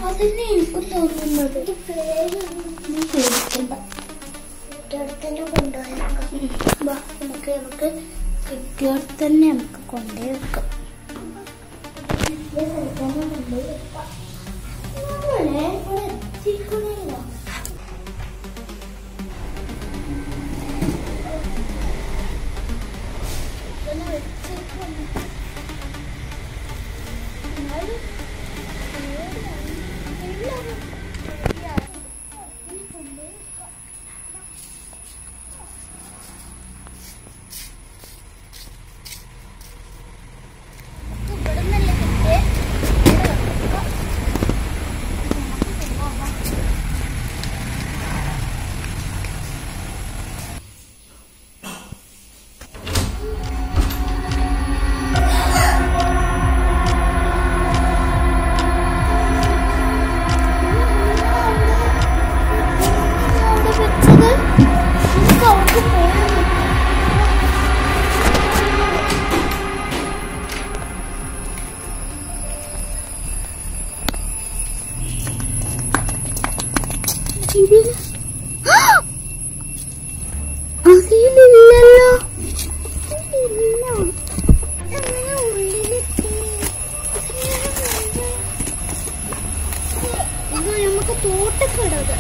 അതന്നെ എനിക്കും തോന്നുന്നത്. നമുക്ക് കിട്ടിയോട് തന്നെ നമുക്ക് കൊണ്ടേ വെക്കാം. അതിലില്ലല്ലോ. നമുക്ക് തോട്ടക്കിടത്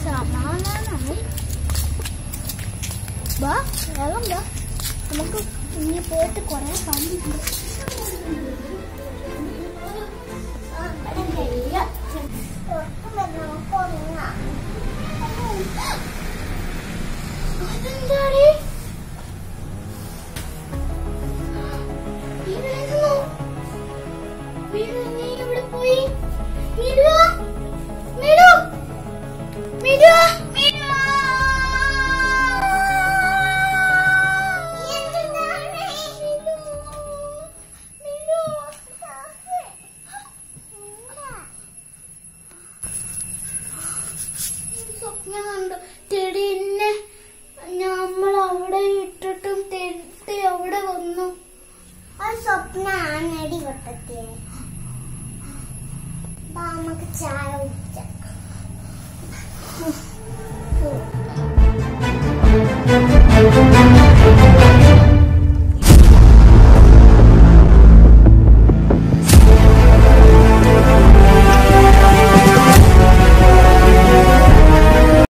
സമാധാനമായി. വാ വെള്ളം വാ, നമുക്ക് ഇനി പോയിട്ട് കുറെ പണിയുണ്ട്. അതെന്താടി നീ എവിടെ പോയി? സ്വപ്നം തെടിന്നെ നമ്മൾ അവിടെ ഇട്ടിട്ടും തെറ്റി അവിടെ വന്നു. ആ സ്വപ്നാണടി വട്ടത്തെ. നമുക്ക് ചായ കുടിക്കാം.